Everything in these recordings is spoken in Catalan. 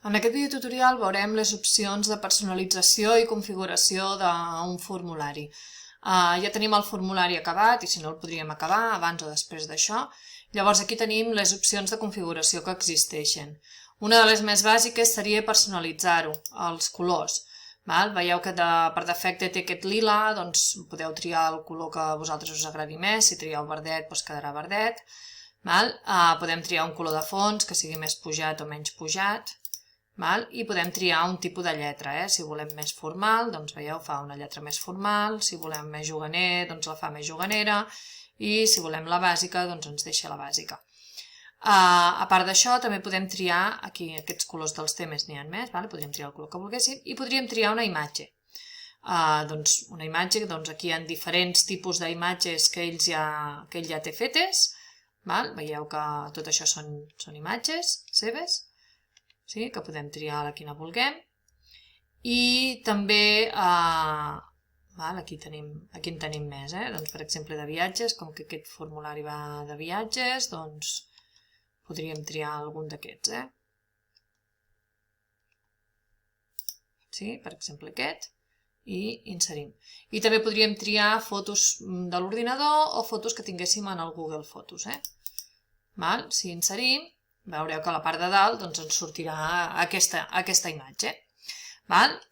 En aquest videotutorial veurem les opcions de personalització i configuració d'un formulari. Ja tenim el formulari acabat i si no el podríem acabar abans o després d'això. Llavors aquí tenim les opcions de configuració que existeixen. Una de les més bàsiques seria personalitzar-ho, els colors. Veieu que per defecte té aquest lila, doncs podeu triar el color que a vosaltres us agradi més. Si trieu verdet, doncs quedarà verdet. Podem triar un color de fons que sigui més pujat o menys pujat. I podem triar un tipus de lletra, si volem més formal, doncs veieu, fa una lletra més formal, si volem més juganer, doncs la fa més juganera, i si volem la bàsica, doncs ens deixa la bàsica. A part d'això, també podem triar, aquí aquests colors dels temes n'hi ha més, podríem triar el color que volguéssim, i podríem triar una imatge. Una imatge, aquí hi ha diferents tipus d'imatges que ell ja té fetes, veieu que tot això són imatges seves, que podem triar la quina vulguem, i també aquí en tenim més, per exemple de viatges, com que aquest formulari va de viatges, doncs podríem triar algun d'aquests, per exemple aquest, i inserim. I també podríem triar fotos de l'ordinador o fotos que tinguéssim en el Google Fotos. Si inserim, veureu que a la part de dalt ens sortirà aquesta imatge.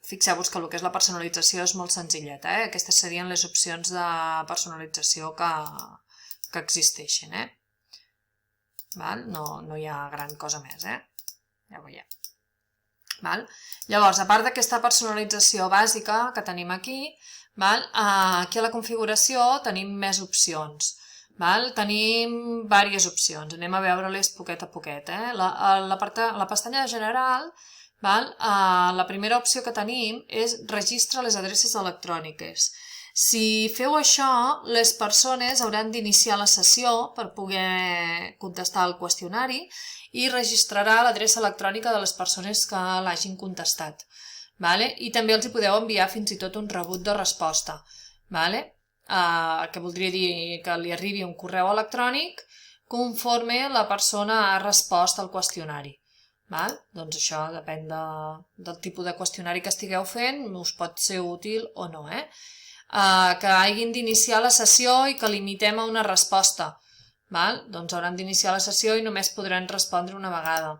Fixeu-vos que el que és la personalització és molt senzilleta. Aquestes serien les opcions de personalització que existeixen. No hi ha gran cosa més. Ja ho veiem. Llavors, a part d'aquesta personalització bàsica que tenim aquí, aquí a la configuració tenim més opcions. Tenim diverses opcions, anem a veure-les poquet a poquet. La pestanya general, la primera opció que tenim és registra les adreces electròniques. Si feu això, les persones hauran d'iniciar la sessió per poder contestar el qüestionari i registrarà l'adreça electrònica de les persones que l'hagin contestat. I també els hi podeu enviar fins i tot un rebut de resposta. Que voldria dir que li arribi un correu electrònic conforme la persona ha respost al qüestionari. Doncs això depèn del tipus de qüestionari que estigueu fent, us pot ser útil o no. Que hagin d'iniciar la sessió i que limitem a una resposta. Doncs hauran d'iniciar la sessió i només podran respondre una vegada.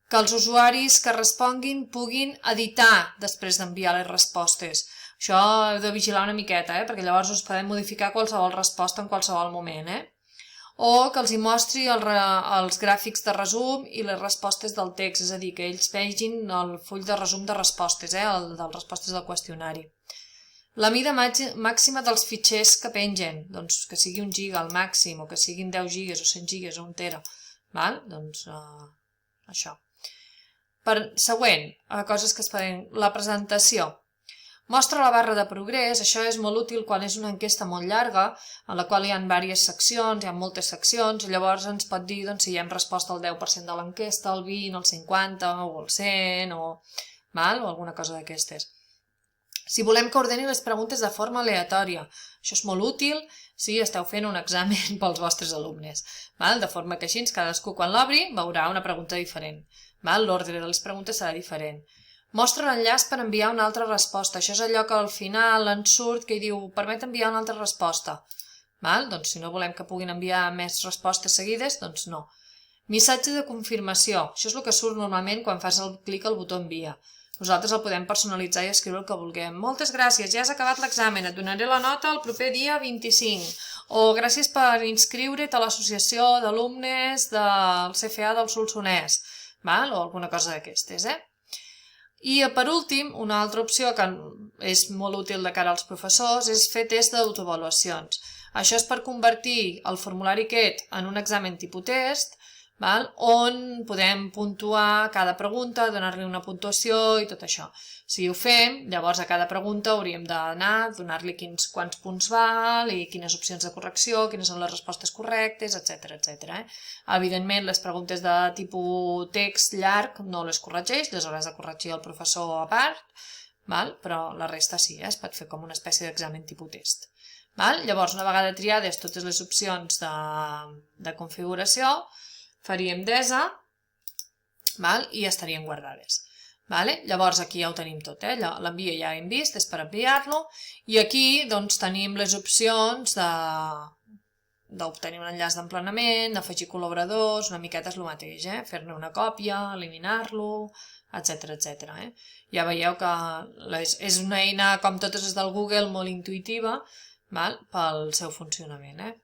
Que els usuaris que responguin puguin editar després d'enviar les respostes. Això heu de vigilar una miqueta, perquè llavors us podem modificar qualsevol resposta en qualsevol moment. O que els hi mostri els gràfics de resum i les respostes del text, és a dir, que ells vegin el full de resum de respostes, de les respostes del qüestionari. La mida màxima dels fitxers que pengen, doncs que sigui 1 giga al màxim, o que siguin 10 gigas o 100 gigas o 1 tera. Doncs això. Següent, coses que es poden... La presentació. Mostra la barra de progrés, això és molt útil quan és una enquesta molt llarga, en la qual hi ha diverses seccions, hi ha moltes seccions, i llavors ens pot dir si hi hem respost al 10% de l'enquesta, al 20, al 50 o al 100 o alguna cosa d'aquestes. Si volem que ordeni les preguntes de forma aleatòria, això és molt útil si esteu fent un examen pels vostres alumnes, de forma que així cadascú quan l'obri veurà una pregunta diferent, l'ordre de les preguntes serà diferent. Mostra l'enllaç per enviar una altra resposta. Això és allò que al final ens surt que diu permet enviar una altra resposta. Doncs si no volem que puguin enviar més respostes seguides, doncs no. Missatge de confirmació. Això és el que surt normalment quan fas el clic al botó envia. Nosaltres el podem personalitzar i escriure el que vulguem. Moltes gràcies, ja has acabat l'examen, et donaré la nota el proper dia 25. O gràcies per inscriure't a l'associació d'alumnes del CFA del Solsonès. O alguna cosa d'aquestes, I per últim, una altra opció que és molt útil de cara als professors és fer test d'autoavaluacions. Això és per convertir el formulari aquest en un examen tipus test, on podem puntuar cada pregunta, donar-li una puntuació i tot això. Si ho fem, llavors a cada pregunta hauríem d'anar, donar-li quants punts val i quines opcions de correcció, quines són les respostes correctes, etc. Evidentment, les preguntes de tipus text llarg no les corregeix, les hauràs de corregir el professor a part, però la resta sí, es pot fer com una espècie d'examen tipus test. Llavors, una vegada triades totes les opcions de configuració, faríem desa i estarien guardades. Llavors aquí ja ho tenim tot, l'envio ja hem vist, és per enviar-lo, i aquí doncs tenim les opcions d'obtenir un enllaç d'emplenament, d'afegir col·laboradors, una miqueta és el mateix, fer-ne una còpia, eliminar-lo, etc. Ja veieu que és una eina, com totes les del Google, molt intuïtiva pel seu funcionament.